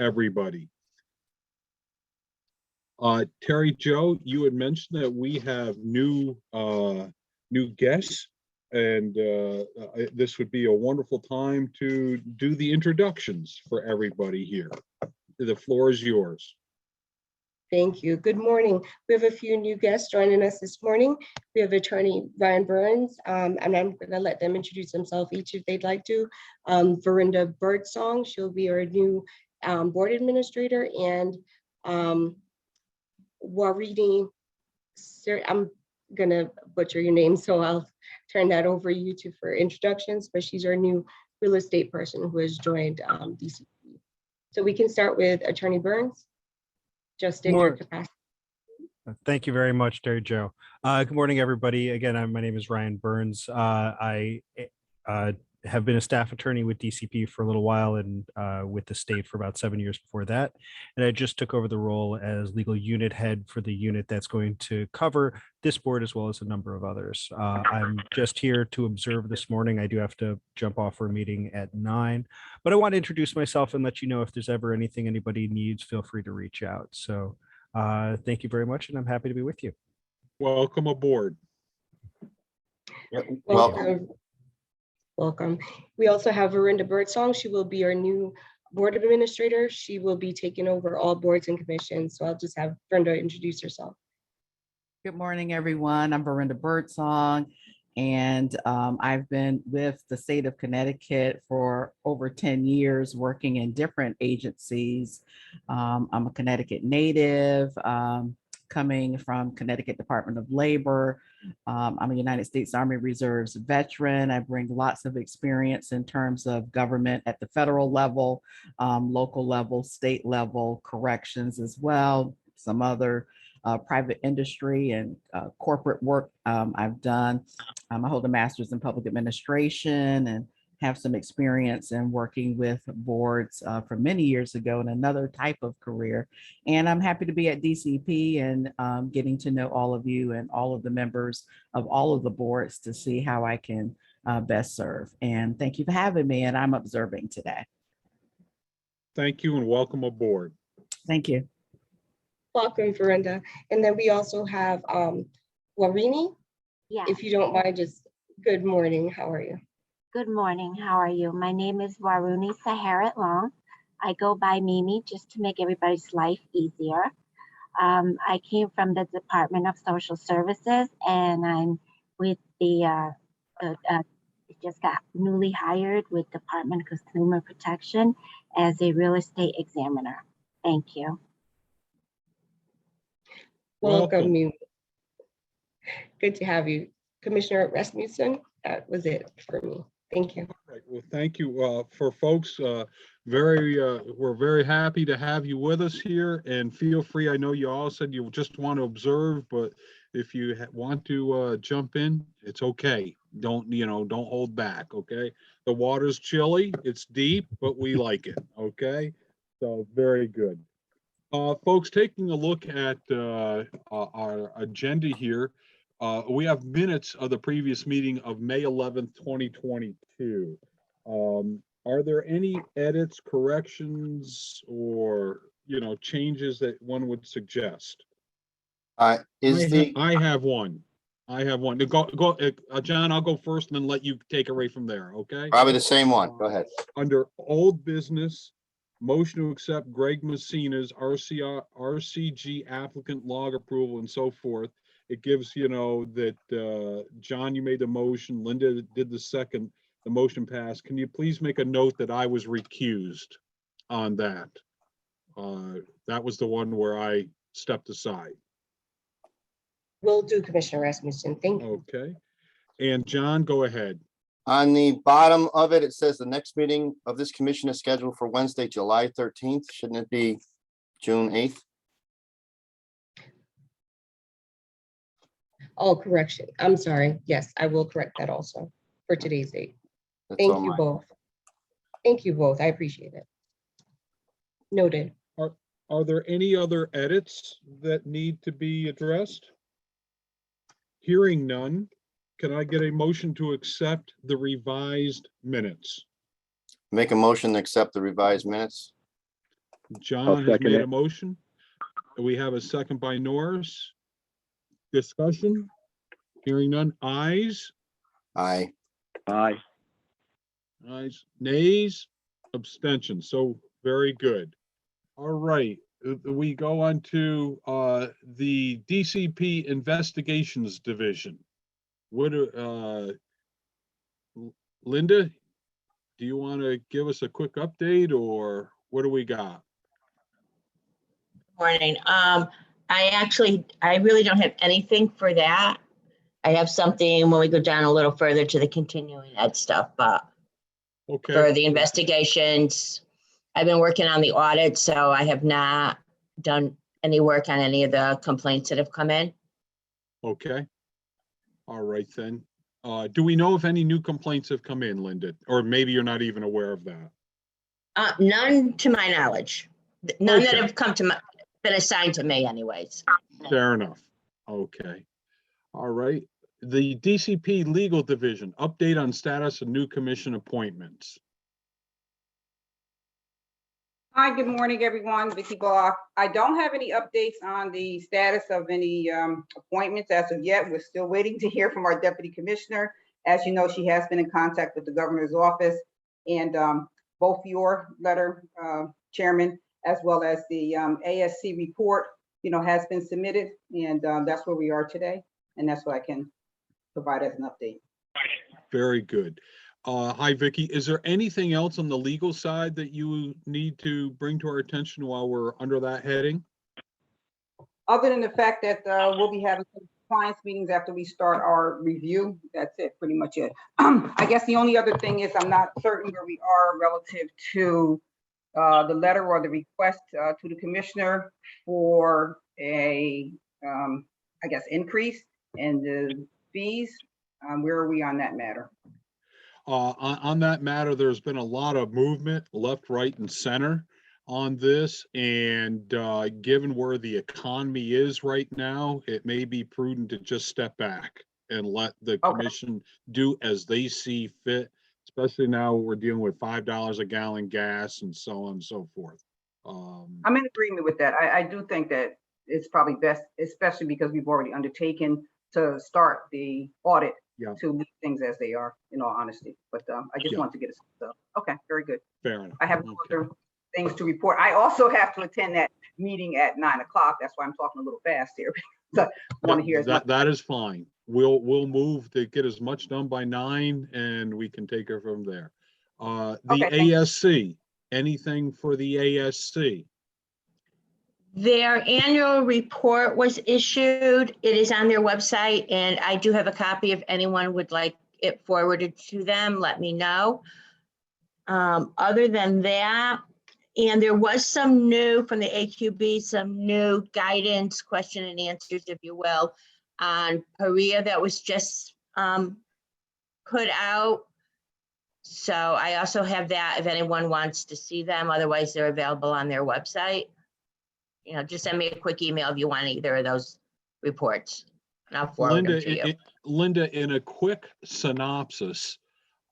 everybody. Terry Jo, you had mentioned that we have new guests, and this would be a wonderful time to do the introductions for everybody here. The floor is yours. Thank you. Good morning. We have a few new guests joining us this morning. We have attorney Ryan Burns, and I'm going to let them introduce themselves each if they'd like to. Verinda Birdsong, she'll be our new board administrator, and Warini, I'm going to butcher your name, so I'll turn that over to you two for introductions, but she's our new real estate person who has joined DCP. So we can start with Attorney Burns. Just in your capacity. Thank you very much, Terry Jo. Good morning, everybody. Again, my name is Ryan Burns. I have been a staff attorney with DCP for a little while and with the state for about 7 years before that. And I just took over the role as legal unit head for the unit that's going to cover this board as well as a number of others. I'm just here to observe this morning. I do have to jump off for a meeting at 9, but I want to introduce myself and let you know if there's ever anything anybody needs, feel free to reach out. So thank you very much, and I'm happy to be with you. Welcome aboard. Yep. Welcome. We also have Verinda Birdsong. She will be our new board administrator. She will be taking over all boards and commissions. So I'll just have Verinda introduce herself. Good morning, everyone. I'm Verinda Birdsong, and I've been with the state of Connecticut for over 10 years, working in different agencies. I'm a Connecticut native, coming from Connecticut Department of Labor. I'm a United States Army Reserves veteran. I bring lots of experience in terms of government at the federal level, local level, state level, corrections as well, some other private industry and corporate work I've done. I hold a master's in public administration and have some experience in working with boards from many years ago in another type of career. And I'm happy to be at DCP and getting to know all of you and all of the members of all of the boards to see how I can best serve. And thank you for having me, and I'm observing today. Thank you and welcome aboard. Thank you. Welcome, Verinda. And then we also have Warini. Yeah. If you don't mind, just good morning. How are you? Good morning. How are you? My name is Waruni Saharat Long. I go by Mimi just to make everybody's life easier. I came from the Department of Social Services, and I'm with the just got newly hired with Department of Consumer Protection as a real estate examiner. Thank you. Welcome, Mimi. Good to have you. Commissioner Rasmussen, that was it for me. Thank you. All right. Well, thank you for folks. We're very happy to have you with us here, and feel free. I know you all said you just want to observe, but if you want to jump in, it's okay. Don't hold back. Okay. The water's chilly. It's deep, but we like it. Okay. So very good. Folks, taking a look at our agenda here. We have minutes of the previous meeting of May 11th, 2022. Are there any edits, corrections, or changes that one would suggest? I have one. Go, John. I'll go first, and then let you take it right from there. Okay. Probably the same one. Go ahead. Under old business, motion to accept Greg Messina's RCG applicant log approval and so forth. It gives, that John, you made the motion, Linda did the second, the motion passed. Can you please make a note that I was recused on that? That was the one where I stepped aside. Will do, Commissioner Rasmussen. Thank you. Okay. And John, go ahead. On the bottom of it, it says the next meeting of this commission is scheduled for Wednesday, July 13th. Shouldn't it be June 8th? Oh, correction. I'm sorry. Yes, I will correct that also for today's date. That's Thank all you mine. both. Thank you both. I appreciate it. Noted. Are there any other edits that need to be addressed? Hearing none, can I get a motion to accept the revised minutes? Make a motion to accept the revised minutes. John has second made it. a motion. We have a second by Norris. Discussion? Hearing none. Ayes? Aye. Aye. Ayes, nays, abstentions. So very good. All right, we go on to the DCP Investigations Division. What, Linda, do you want to give us a quick update, or what do we got? Morning. I really don't have anything for that. I have something when we go down a little further to the continuing ed stuff, but for Okay, the investigations, I've been working on the audit, so I have not done any work on any of the complaints that have come in. okay. All right, then. Do we know if any new complaints have come in, Linda? Or maybe you're not even aware of that? None to my knowledge. None that Okay. have come to my, been assigned to me anyways. Fair enough. Okay. All right. The DCP Legal Division, update on status of new commission appointments. Hi, good morning, everyone. Vicky Block. I don't have any updates on the status of any appointments as of yet. We're still waiting to hear from our deputy commissioner. As you know, she has been in contact with the governor's office, and both your letter, Chairman, as well as the ASC report, has been submitted, and that's where we are today. And that's what I can provide as an update. Very good. Hi, Vicky. Is there anything else on the legal side that you need to bring to our attention while we're under that heading? Other than the fact that we'll be having some compliance meetings after we start our review, that's it, pretty much it. I guess the only other thing is I'm not certain where we are relative to the letter or the request to the commissioner for a, I guess, increase in the fees. Where are we on that matter? On that matter, there's been a lot of movement left, right, and center on this. And given where the economy is right now, it may be prudent to just step back and let the commission do as they see fit, especially now we're dealing with $5 a gallon gas and so on and so forth. I'm in agreement with that. I do think that it's probably best, especially because we've already undertaken to start the audit to leave things as they are, in all honesty. But I just want to get it. So, okay, very good. Fair enough. I have no other things to report. I also have to attend that meeting at 9 o'clock. That's why I'm talking a little fast here. So I want to hear that is fine. We'll move to get as much done by 9 and we can take it from there. The ASC, anything for the ASC? Their annual report was issued. It is on their website, and I do have a copy. If anyone would like it forwarded to them, let me know. Other than that, and there was some new from the AQB, some new guidance, question and answers, if you will, on Perea that was just put out. So I also have that if anyone wants to see them. Otherwise, they're available on their website. Just send me a quick email if you want either of those reports, and I'll forward them to you. Linda, in a quick synopsis,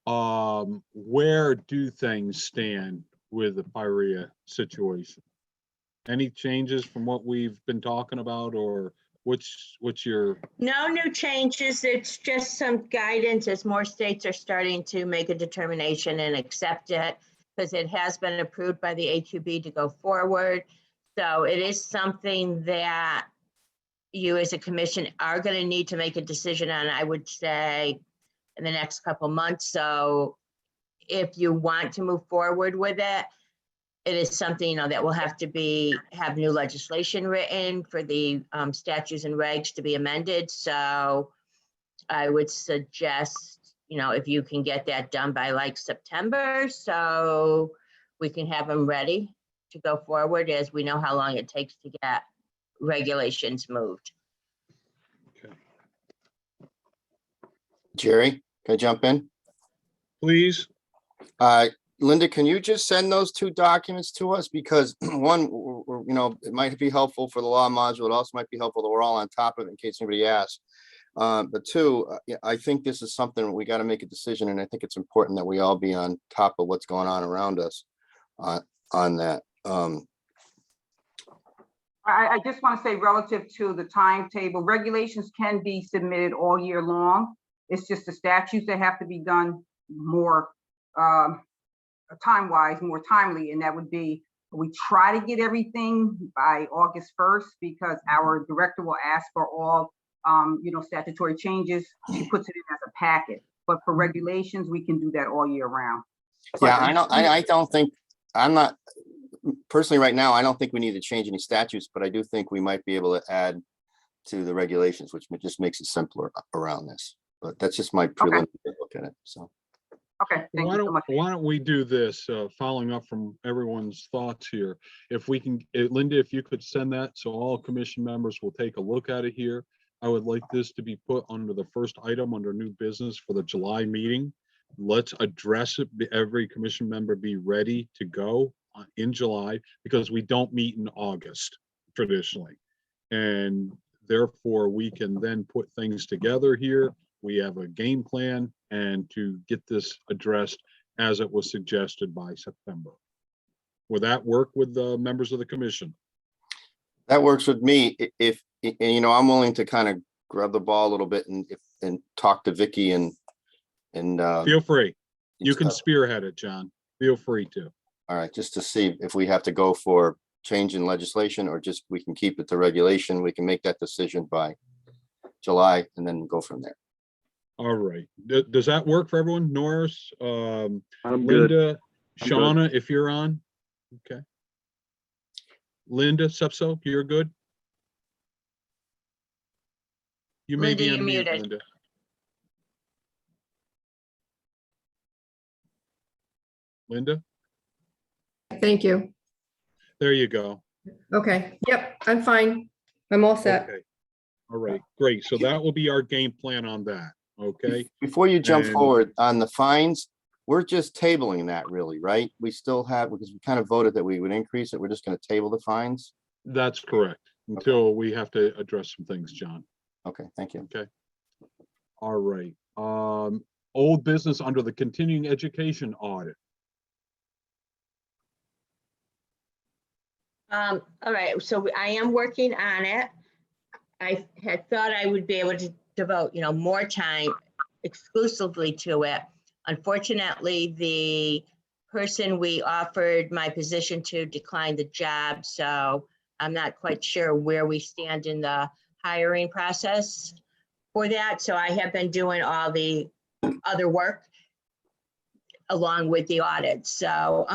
where do things stand with the Perea situation? Any changes from what we've been talking about, or what's your? No new changes. It's just some guidance as more states are starting to make a determination and accept it, because it has been approved by the AQB to go forward. So it is something that you as a commission are going to need to make a decision on, I would say, in the next couple months. So if you want to move forward with it, it is something, that will have to have new legislation written for the statutes and regs to be amended. So I would suggest, if you can get that done by like September, so we can have them ready to go forward, as we know how long it takes to get regulations moved. Okay. Jerry, can I jump in? Please. Linda, can you just send those 2 documents to us? Because one, it might be helpful for the law module. It also might be helpful that we're all on top of it in case anybody asks. But 2, I think this is something we got to make a decision. And I think it's important that we all be on top of what's going on around us on that. I just want to say relative to the timetable, regulations can be submitted all year long. It's just the statutes that have to be done more time-wise, more timely, and that would be, we try to get everything by August 1st because our director will ask for all statutory changes. She puts it in as a packet, but for regulations, we can do that all year round. Yeah, I know. I don't think, I'm not, personally right now, I don't think we need to change any statutes, but I do think we might be able to add to the regulations, which just makes it simpler around this. But that's just my preliminary look at it, so. Okay, thank you so much. Why don't we do this, following up from everyone's thoughts here? If we can, Linda, if you could send that, so all commission members will take a look at it here. I would like this to be put under the first item under new business for the July meeting. Let's address it. Every commission member be ready to go in July, because we don't meet in August traditionally. And therefore we can then put things together here. We have a game plan and to get this addressed as it was suggested by September. Will that work with the members of the commission? That works with me. If I'm willing to kind of grab the ball a little bit and talk to Vicky and feel free. You can spearhead it, John. Feel free to. All right, just to see if we have to go for change in legislation or just we can keep it to regulation. We can make that decision by July and then go from there. All right. Does that work for everyone? Norris, I'm Linda, I'm Shauna, if you're on. Okay. Linda, Sepso, you're good? You may Linda, be you're on mute, muted. Linda. Linda, Thank you. there you go. Okay, yep, I'm fine. I'm all set. Okay. All right, great. So that will be our game plan on that. Okay. Before you jump And- forward on the fines, we're just tabling that really, right? We still have, because we kind of voted that we would increase it. We're just going to table the fines. That's correct. Until we have to address some things, John. Okay, thank you. All right. Old business under the continuing education audit. All right, so I am working on it. I had thought I would be able to devote, more time exclusively to it. Unfortunately, the person we offered my position to declined the job, so I'm not quite sure where we stand in the hiring process for that. So I have been doing all the other work along with the audit. So,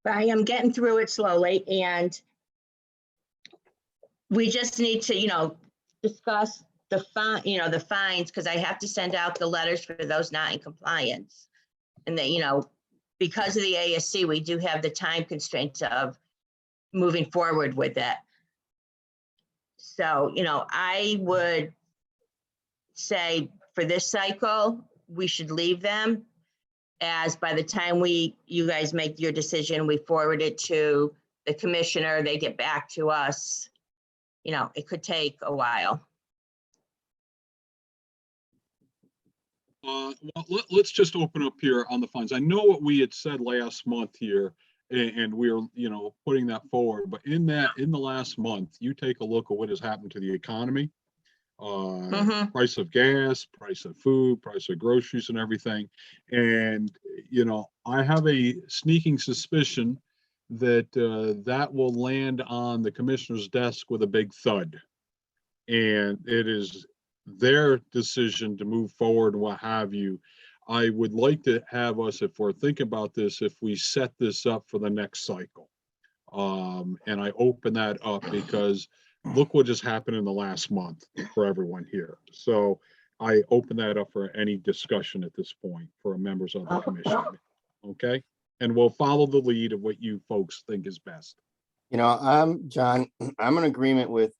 but I am getting through it slowly, and we just need to, discuss the the fines, because I have to send out the letters for those not in compliance. And that, because of the ASC, we do have the time constraints of moving forward with it. So, I would say for this cycle, we should leave them, as by the time you guys make your decision, we forward it to the commissioner, they get back to us. It could take a while. Well, let's just open up here on the funds. I know what we had said last month here, and we're, putting that forward, but in the last month, you take a look at what has happened to the economy. Price of gas, price of food, price of groceries and everything. And, I have a sneaking suspicion that that will land on the commissioner's desk with a big thud. And it is their decision to move forward and what have you. I would like to have us, if we're thinking about this, if we set this up for the next cycle. And I open that up because look what just happened in the last month for everyone here. So I open that up for any discussion at this point for members of the commission. Okay, and we'll follow the lead of what you folks think is best. John, I'm in agreement with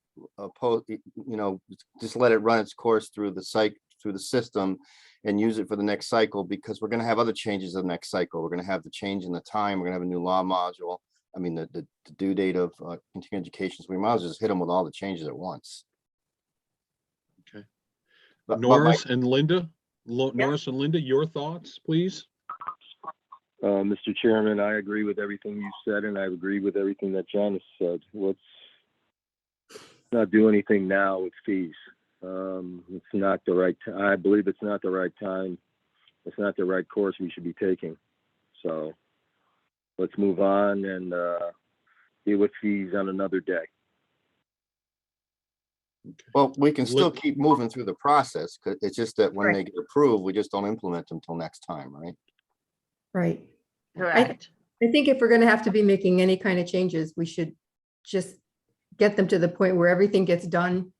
just let it run its course through the system and use it for the next cycle, because we're going to have other changes in the next cycle. We're going to have the change in the time. We're going to have a new law module. I mean, the due date of continuing education. So we might as well just hit them with all the changes at once. Okay. But Norris and Linda, your thoughts, please. Mr. Chairman, I agree with everything you said, and I agree with everything that John has said. not do anything now with fees. It's not the right time. I believe it's not the right time. It's not the right course we should be taking. So let's move on and deal with fees on another day. Well, we can still keep moving through the process, 'cause it's just that when they get approved, we just don't implement them till next time, right? Right. Correct. I think if we're going to have to be making any kind of changes, we should just get them to the point where everything gets done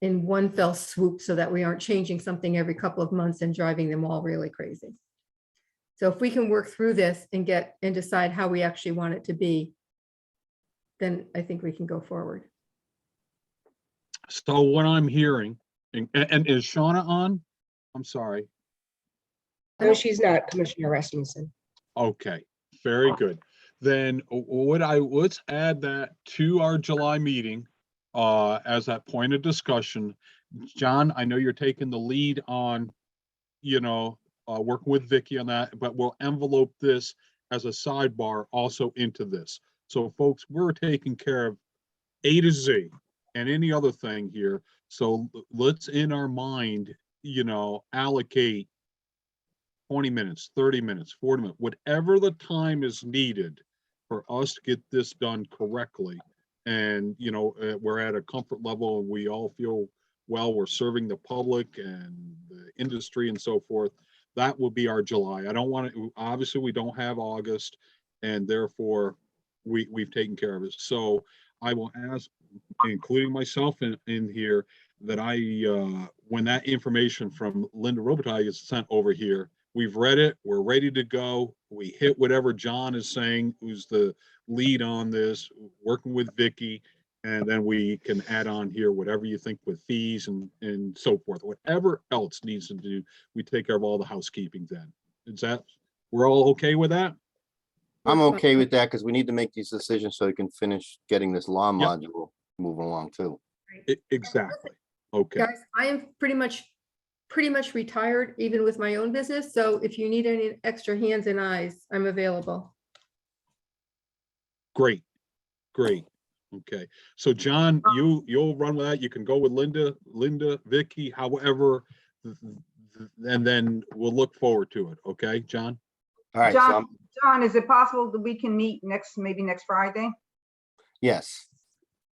in one fell swoop so that we aren't changing something every couple of months and driving them all really crazy. So if we can work through this and decide how we actually want it to be, then I think we can go forward. So what I'm hearing, and is Shauna on? I'm sorry. No, she's not, Commissioner Rasmussen. Okay, very good. Then let's add that to our July meeting as that point of discussion. John, I know you're taking the lead on, working with Vicky on that, but we'll envelope this as a sidebar also into this. So folks, we're taking care of A to Z and any other thing here. So let's in our mind, allocate 20 minutes, 30 minutes, 40 minutes, whatever the time is needed for us to get this done correctly. And, we're at a comfort level and we all feel, well, we're serving the public and the industry and so forth. That will be our July. I don't want to, obviously we don't have August and therefore we've taken care of it. So I will ask, including myself in here, that when that information from Linda Robitaille is sent over here, we've read it, we're ready to go. We hit whatever John is saying, who's the lead on this, working with Vicky, and then we can add on here whatever you think with fees and so forth. Whatever else needs to do, we take care of all the housekeeping then. We're all okay with that? I'm okay with that because we need to make these decisions so we can finish getting this law Yep. module moving along too. Exactly. Okay. Guys, I am pretty much retired, even with my own business. So if you need any extra hands and eyes, I'm available. Great. Okay. So John, you'll run with that. You can go with Linda, Vicky, however, and then we'll look forward to it. Okay, John? All right, so John, is it possible that we can meet maybe next Friday? yes,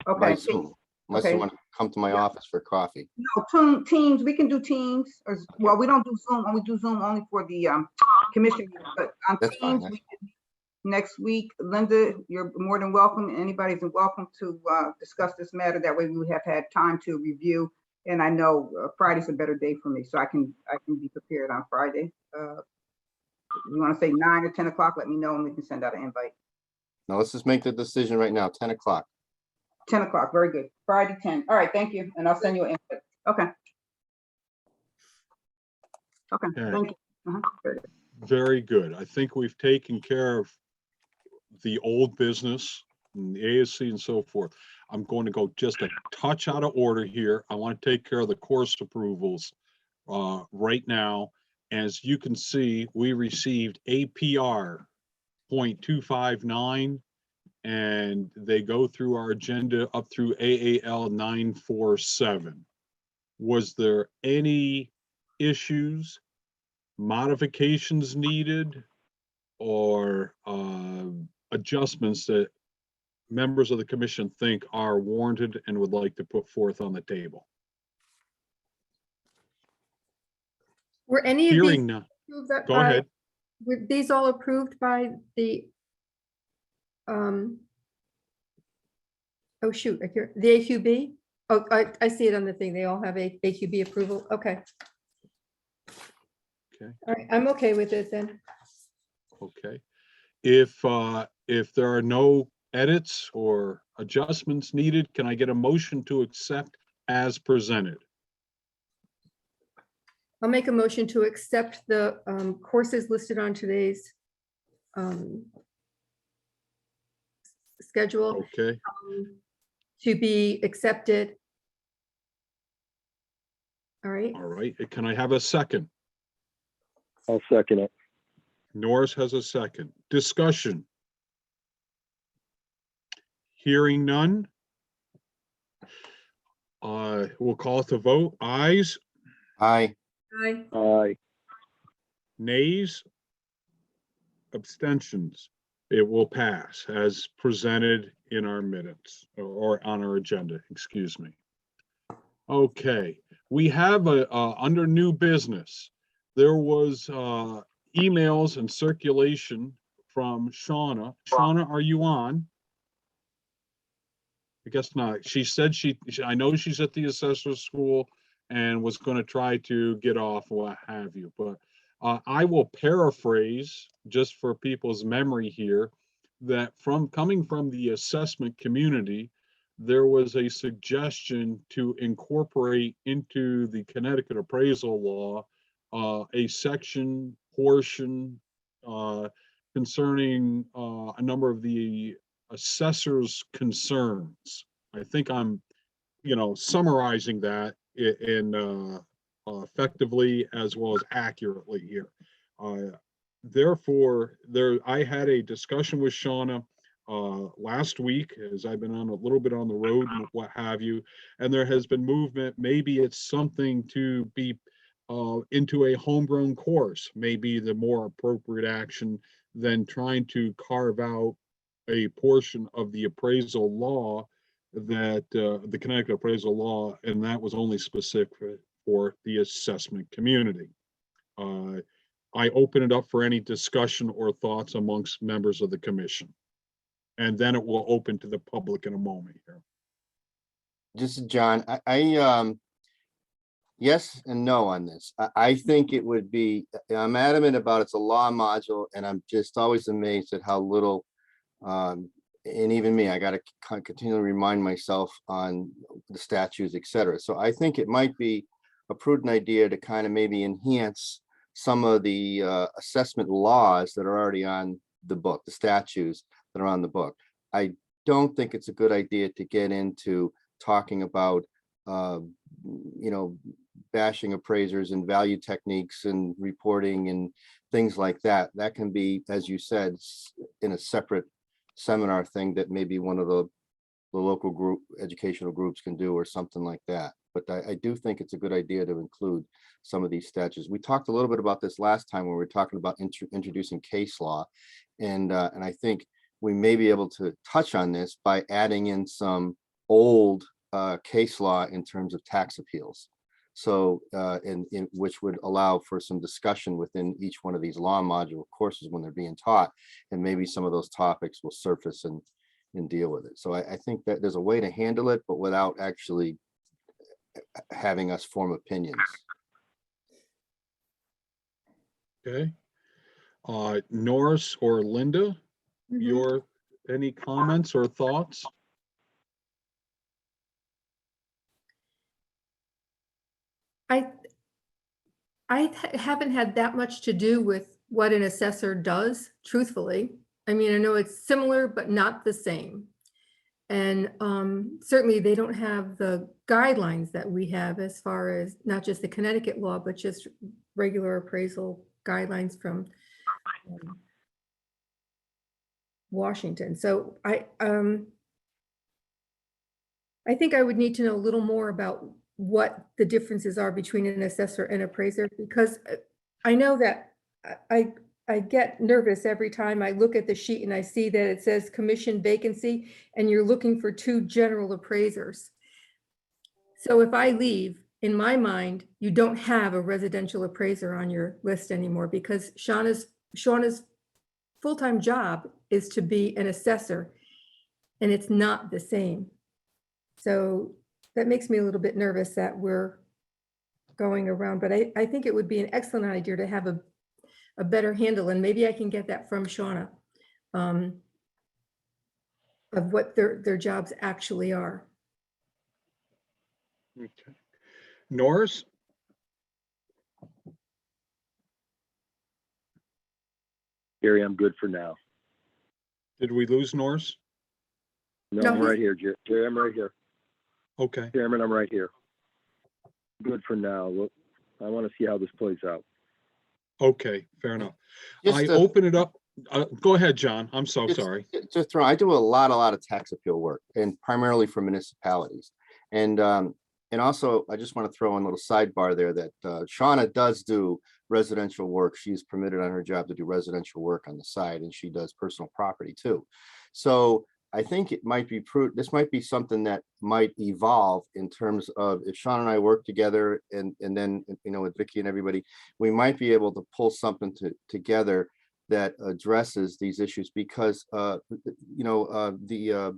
by Okay. Zoom, unless okay. you want to come to my office for coffee. No, Teams, we can do Teams. Well, we don't do Zoom, we do Zoom only for the commission, but on That's fine, Teams, we can next week. Linda, you're more than welcome. Anybody's welcome to discuss this matter. That way we would have had time to review. And I know Friday's a better day for me, so I can be prepared on Friday. You want to say 9 or 10 o'clock, let me know and we can send out an invite. Now let's just make the decision right now, 10 o'clock. 10 o'clock, very good. Friday 10. All right, thank you. And I'll send you an invite. Okay. Okay, thank you. Very good. Very good. I think we've taken care of the old business and the ASC and so forth. I'm going to go just a touch out of order here. I want to take care of the course approvals right now. As you can see, we received APR 0.259 and they go through our agenda up through AAL 947. Was there any issues, modifications needed, or adjustments that members of the commission think are warranted and would like to put forth on the table? Were any of these Hearing none. approved by- Go ahead. Were these all approved by the, oh shoot, the AQB? Oh, I see it on the thing. They all have a AQB approval. Okay. Okay. All right, I'm okay with it then. Okay. If there are no edits or adjustments needed, can I get a motion to accept as presented? I'll make a motion to accept the courses listed on today's schedule Okay. to be accepted. All right. All right. Can I have a second? I'll second it. Norris has a second. Discussion. Hearing none. We'll call it the vote. Ayes, Aye. Aye. Aye. nays, abstentions. It will pass as presented in our minutes or on our agenda, excuse me. Okay, we have under new business, there was emails and circulation from Shauna. Shauna, are you on? I guess not. She said I know she's at the assessor's school and was going to try to get off, what have you, but I will paraphrase just for people's memory here that coming from the assessment community, there was a suggestion to incorporate into the Connecticut appraisal law a section portion concerning a number of the assessor's concerns. I think I'm, summarizing that in effectively as well as accurately here. Therefore, I had a discussion with Shauna last week, as I've been on a little bit on the road and what have you, and there has been movement. Maybe it's something to be into a homegrown course, maybe the more appropriate action than trying to carve out a portion of the appraisal law that the Connecticut appraisal law, and that was only specific for the assessment community. I open it up for any discussion or thoughts amongst members of the commission. And then it will open to the public in a moment here. Just John, I yes and no on this. I think it would be, I'm adamant about it's a law module, and I'm just always amazed at how little, and even me, I got to continually remind myself on the statutes, et cetera. So I think it might be a prudent idea to kind of maybe enhance some of the assessment laws that are already on the book, the statutes that are on the book. I don't think it's a good idea to get into talking about, bashing appraisers and value techniques and reporting and things like that. That can be, as you said, in a separate seminar thing that maybe one of the local group, educational groups can do or something like that. But I do think it's a good idea to include some of these statutes. We talked a little bit about this last time when we were talking about introducing case law. And I think we may be able to touch on this by adding in some old case law in terms of tax appeals. So, in which would allow for some discussion within each one of these law module courses when they're being taught, and maybe some of those topics will surface and deal with it. So I think that there's a way to handle it, but without actually having us form opinions. Okay. Norris or Linda, Mhm. any comments or thoughts? Haven't had that much to do with what an assessor does, truthfully. I mean, I know it's similar, but not the same. And certainly they don't have the guidelines that we have as far as not just the Connecticut law, but just regular appraisal guidelines from Washington. So I think I would need to know a little more about what the differences are between an assessor and appraiser, because I know that I get nervous every time I look at the sheet and I see that it says commission vacancy and you're looking for 2 general appraisers. So if I leave, in my mind, you don't have a residential appraiser on your list anymore, because Shauna's full-time job is to be an assessor, and it's not the same. So that makes me a little bit nervous that we're going around, but I think it would be an excellent idea to have a better handle, and maybe I can get that from Shauna, of what their jobs actually are. Okay. Norris? Gary, I'm good for now. Did we lose Norris? No, No, I'm he's- right here, Jerry. I'm right here. Okay. Chairman, I'm right here. Good for now. Look, I want to see how this plays out. Okay, fair enough. Just I to- open it up. Go ahead, John. I'm so Just- sorry. I do a lot of tax appeal work, and primarily for municipalities. And And also, I just want to throw in a little sidebar there that Shauna does do residential work. She's permitted on her job to do residential work on the side, and she does personal property too. So I think it might be this might be something that might evolve in terms of if Sean and I work together and then, you know, with Vicky and everybody, we might be able to pull something together that addresses these issues because, you know, the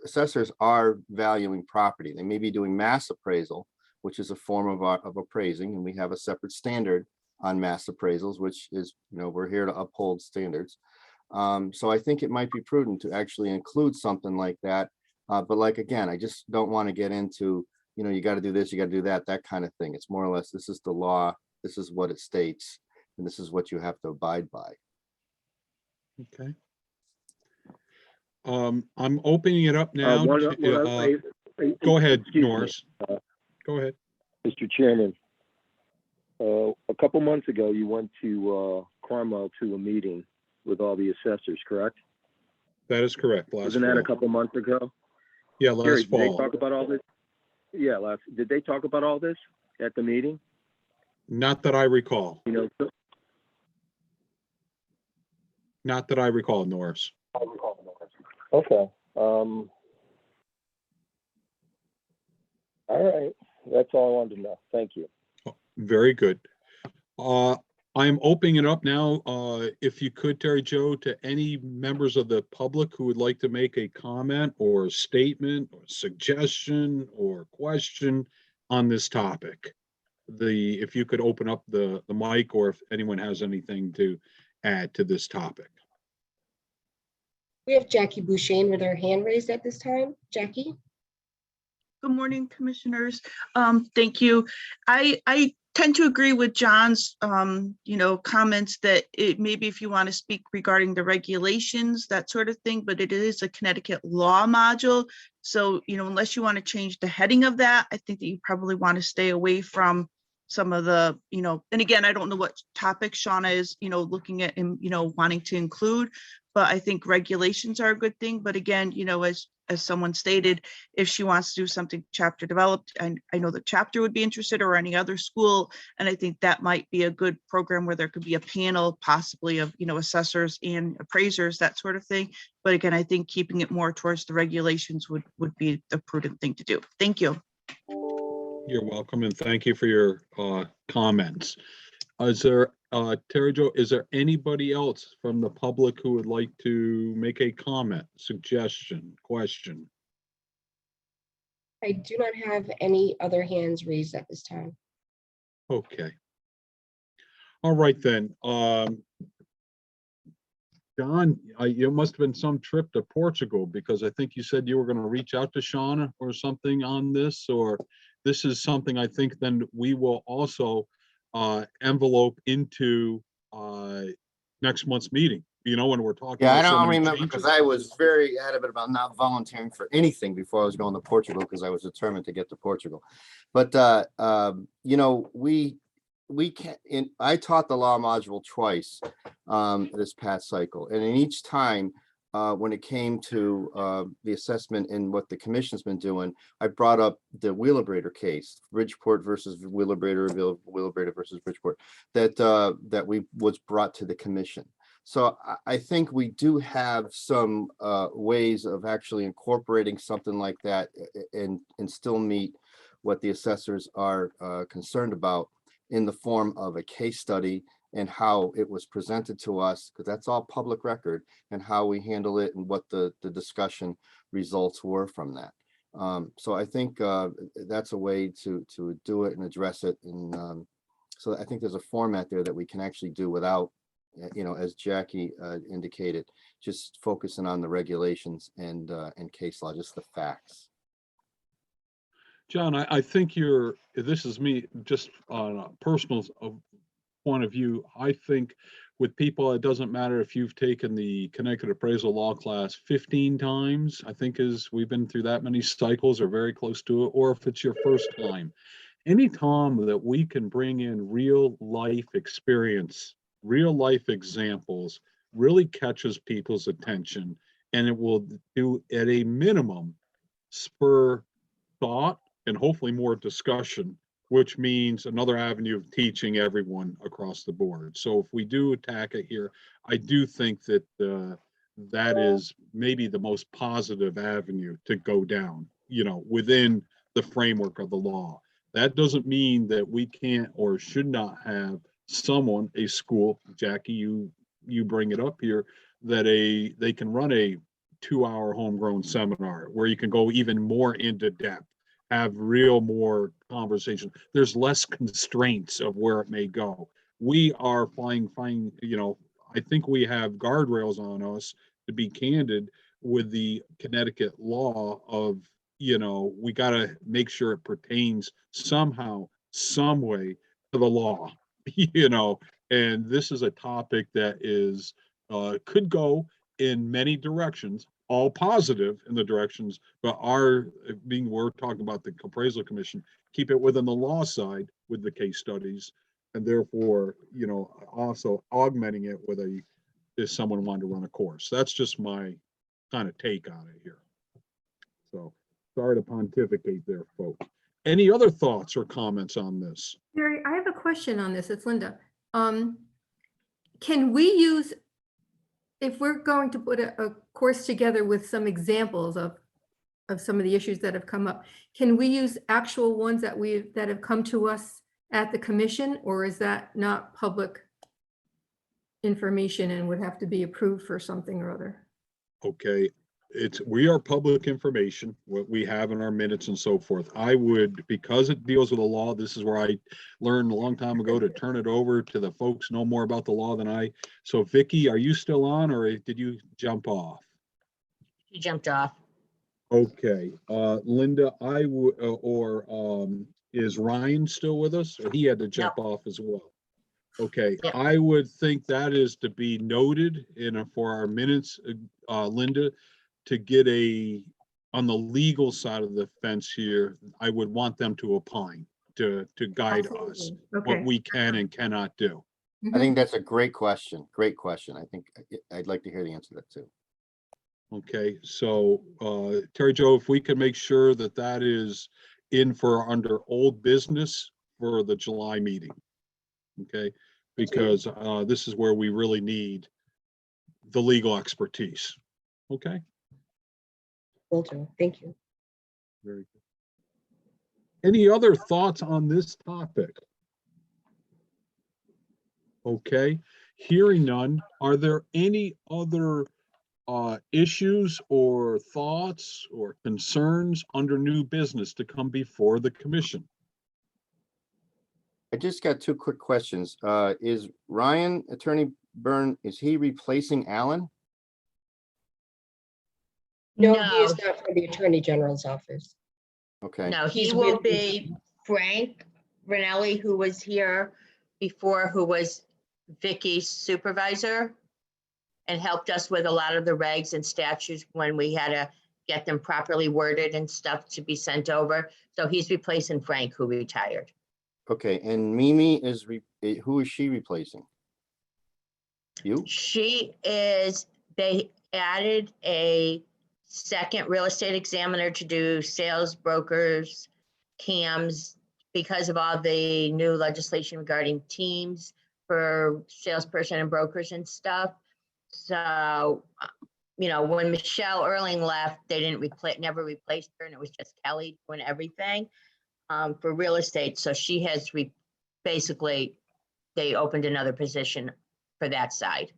assessors are valuing property. They may be doing mass appraisal, which is a form of appraising, and we have a separate standard on mass appraisals, which is, you know, we're here to uphold standards. So I think it might be prudent to actually include something like that. But like, again, I just don't want to get into, you know, you got to do this, you got to do that, that kind of thing. It's more or less, this is the law, this is what it states, and this is what you have to abide by. Okay. I'm opening it up now. Go ahead, Excuse me. Norris. Go ahead. Mr. Chairman, a couple months ago, you went to Carmel to a meeting with all the assessors, correct? That is correct. Wasn't that a couple months ago? Yeah, Jerry, last did they fall. talk about all this? Yeah, did they talk about all this at the meeting? Not that I recall. You know, Not that I recall, Norris. okay. All right. That's all I wanted to know. Thank you. Very good. I'm opening it up now. If you could, Terry Jo, to any members of the public who would like to make a comment or a statement or suggestion or question on this topic. If you could open up the mic, or if anyone has anything to add to this topic. We have Jackie Bouchane with her hand raised at this time. Jackie? Good morning, commissioners. Thank you. I tend to agree with John's, you know, comments that maybe if you want to speak regarding the regulations, that sort of thing, but it is a Connecticut law module. So, you know, unless you want to change the heading of that, I think that you probably want to stay away from some of the, you know, and again, I don't know what topic Shauna is, you know, looking at and, you know, wanting to include, but I think regulations are a good thing. But again, you know, as someone stated, if she wants to do something chapter developed, and I know the chapter would be interested, or any other school, and I think that might be a good program where there could be a panel possibly of, you know, assessors and appraisers, that sort of thing. But again, I think keeping it more towards the regulations would be the prudent thing to do. Thank you. You're welcome, and thank you for your comments. Is there, Terry Jo, is there anybody else from the public who would like to make a comment, suggestion, question? I do not have any other hands raised at this time. Okay. All right then. John, it must have been some trip to Portugal, because I think you said you were going to reach out to Shauna or something on this, or this is something I think then we will also envelope into next month's meeting, you know, when we're talking. Yeah, I about so don't many remember, because changes. I was very adamant about not volunteering for anything before I was going to Portugal, because I was determined to get to Portugal. But you know, we can't. I taught the law module twice this past cycle, and in each time, when it came to the assessment and what the commission's been doing, I brought up the Wheelabrator case, Bridgeport versus Wheelabrator, Wheelabrator versus Bridgeport, that was brought to the commission. So I think we do have some ways of actually incorporating something like that and still meet what the assessors are concerned about in the form of a case study and how it was presented to us, because that's all public record, and how we handle it and what the discussion results were from that. So I think that's a way to do it and address it. And so I think there's a format there that we can actually do without, you know, as Jackie indicated, just focusing on the regulations and case law, just the facts. John, I think this is me just on a personal point of view. I think with people, it doesn't matter if you've taken the Connecticut appraisal law class 15 times, I think we've been through that many cycles or very close to it, or if it's your first time. Any time that we can bring in real life experience, real life examples, really catches people's attention, and it will do, at a minimum, spur thought and hopefully more discussion, which means another avenue of teaching everyone across the board. So if we do attack it here, I do think that that is maybe the most positive avenue to go down, within the framework of the law. That doesn't mean that we can't or should not have someone, a school, Jackie, you bring it up here, that they can run a 2-hour homegrown seminar where you can go even more into depth, have real more conversation. There's less constraints of where it may go. We are fine, I think we have guardrails on us, to be candid, with the Connecticut law of, we got to make sure it pertains somehow, some way to the law, and this is a topic that is, could go in many directions, all positive in the directions, but we're talking about the appraisal commission, keep it within the law side with the case studies, and therefore, also augmenting it with if someone wanted to run a course. That's just my kind of take on it here. So sorry to pontificate there, folks. Any other thoughts or comments on this? Mary, I have a question on this. It's Linda. Can we use, if we're going to put a course together with some examples of some of the issues that have come up, can we use actual ones that have come to us at the commission, or is that not public information and would have to be approved for something or other? Okay, we are public information, what we have in our minutes and so forth. I would, because it deals with the law, this is where I learned a long time ago to turn it over to the folks know more about the law than I. So Vicky, are you still on, or did you jump off? He jumped off. Okay, Linda, I would, is Ryan still with us? Or he had to jump off as well? Okay, Yep. I would think that is to be noted for our minutes, Linda, to get on the legal side of the fence here, I would want them to opine, to guide us, Absolutely. what Okay. we can and cannot do. I think that's a great question. Great question. I think I'd like to hear the answer to that too. Okay, so Terry Jo, if we could make sure that that is in for under old business for the July meeting. Okay, because this is where we really need the legal expertise. Okay. Will do. Thank you. Very good. Any other thoughts on this topic? Okay, hearing none, are there any other issues or thoughts or concerns under new business to come before the commission? I just got two quick questions. Is Ryan, Attorney Byrne, is he replacing Alan? No, he is not for the Attorney General's office. Okay. No, he He's will with- be Frank Ranelli, who was here before, who was Vicky's supervisor and helped us with a lot of the regs and statutes when we had to get them properly worded and stuff to be sent over. So he's replacing Frank, who retired. Okay, and Mimi is, who is she replacing? You? She is, they added a second real estate examiner to do sales brokers, CAMs, because of all the new legislation regarding teams for salesperson and brokers and stuff. So, when Michelle Erling left, they never replaced her, and it was just Kelly doing everything for real estate. So she has basically, they opened another position for that side.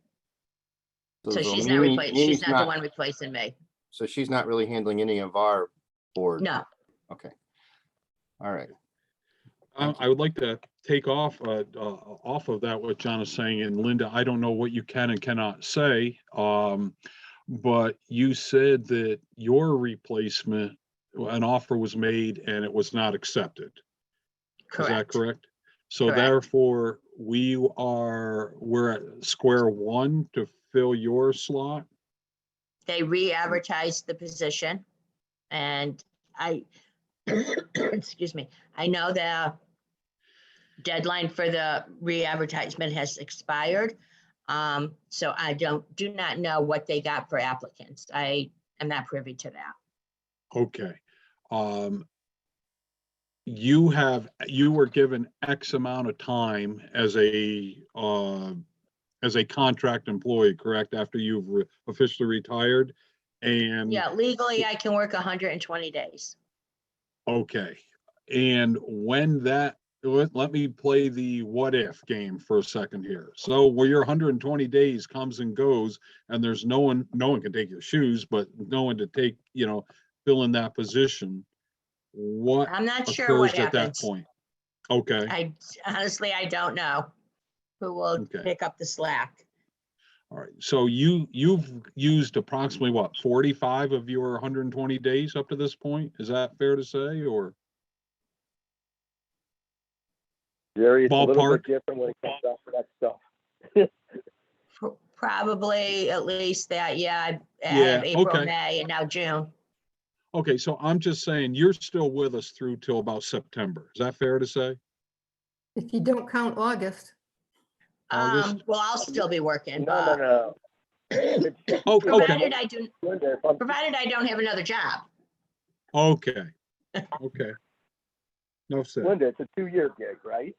So she's not Mimi's the one replacing me. So she's not really handling any of our board? No. Okay. All right. I would like to take off of that, what John is saying, and Linda, I don't know what you can and cannot say, but you said that your replacement, an offer was made and it was not accepted. Correct. Is that correct? So Correct. therefore, we're at square one to fill your slot? They re-advertised the position, and excuse me, I know the deadline for the re-advertisement has expired. So I do not know what they got for applicants. I am not privy to that. Okay. you were given X amount of time as a contract employee, correct? After you've officially retired, and Yeah, legally, I can work 120 days. okay, and when that, let me play the what if game for a second here. So where your 120 days comes and goes, and there's no one can take your shoes, but no one to take, fill in that position. What I'm not sure what occurs at that happens. point? Okay, I honestly, I don't know who will Okay. pick up the slack. all right. So you've used approximately what, 45 of your 120 days up to this point? Is that fair to say, or? Jerry, it's a little Ballpark? bit different when it comes down to that stuff. Probably at least that, yeah. I Yeah, have April, okay. May, and now June. Okay, so I'm just saying you're still with us through till about September. Is that fair to say? If you don't count August. August? Well, I'll still be working, No, no, but no. Oh, okay, provided I do, Linda, if I'm- provided I don't have another job. okay, okay. No sense. Linda, it's a 2-year gig, right?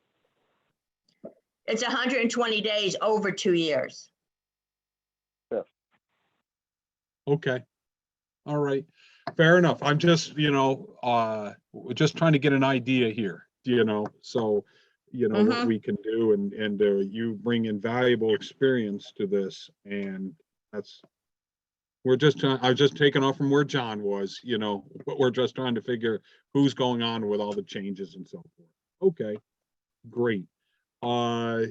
It's 120 days over 2 years. Okay. All right. Fair enough. I'm just, just trying to get an idea here, so, what we can do, and you bring invaluable experience to this, and that's, I was just taking off from where John was, but we're just trying to figure who's going on with all the changes and so forth. Okay, great. Are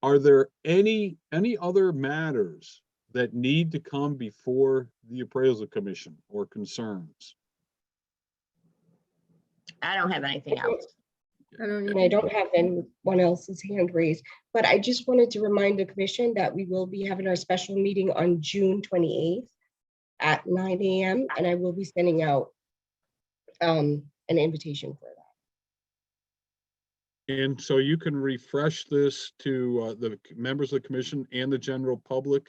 there any other matters that need to come before the appraisal commission or concerns? I don't have anything else. And I don't have anyone else's hand raised, but I just wanted to remind the commission that we will be having our special meeting on June 28th at 9 a.m. and I will be sending out an invitation for that. And so you can refresh this to the members of the commission and the general public.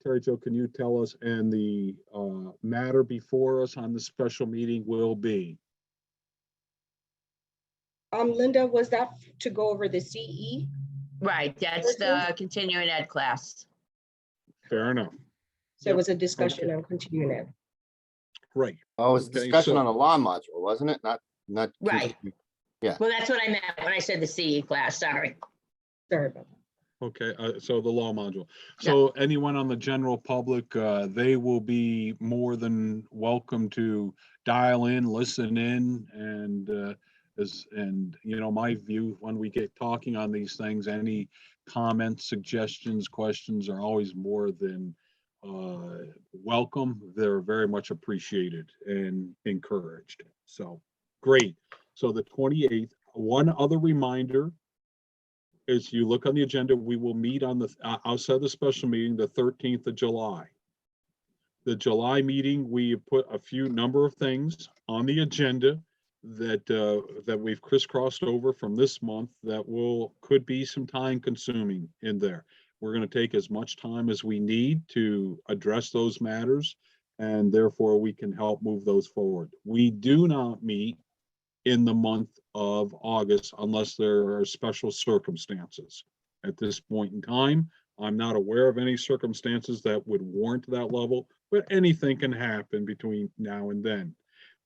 Terry Jo, can you tell us, and the matter before us on the special meeting will be? Linda, was that to go over the CE? Right, that's the continuing ed class. Fair enough. So it was a discussion on continuing ed. Right. Oh, it was a Okay, discussion so- on the law module, wasn't it? Not. Right. Yeah. Well, that's what I meant when I said the CE class, sorry. Sorry about that. Okay, so the law module. So anyone on the general public, they will be more than welcome to dial in, listen in, and my view when we get talking on these things, any comments, suggestions, questions are always more than welcome. They're very much appreciated and encouraged. So great. So the 28th, one other reminder, as you look on the agenda, we will meet on the outside the special meeting, the 13th of July. The July meeting, we put a number of things on the agenda that we've crisscrossed over from this month that could be some time consuming in there. We're going to take as much time as we need to address those matters, and therefore we can help move those forward. We do not meet in the month of August unless there are special circumstances. At this point in time, I'm not aware of any circumstances that would warrant that level, but anything can happen between now and then.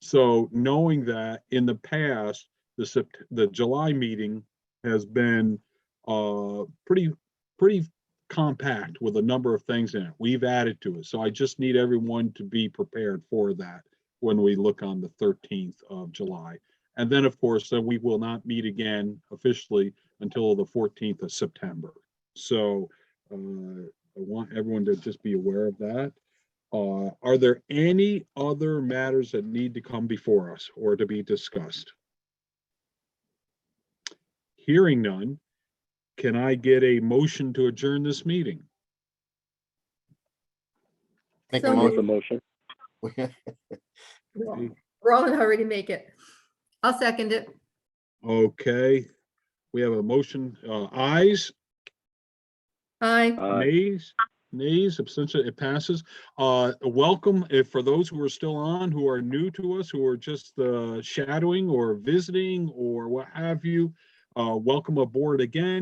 So knowing that, in the past, the July meeting has been pretty compact with a number of things in it. We've added to it. So I just need everyone to be prepared for that when we look on the 13th of July. And then, of course, we will not meet again officially until the 14th of September. So I want everyone to just be aware of that. Are there any other matters that need to come before us or to be discussed? Hearing none, can I get a motion to adjourn this meeting? Make So a Make motion. the motion. Roland already make it. I'll second it. Okay, we have a motion. Ayes, Aye. Aye. nays, Nays, abstention, it passes. Welcome, if for those who are still on, who are new to us, who are just shadowing or visiting or what have you, welcome aboard again.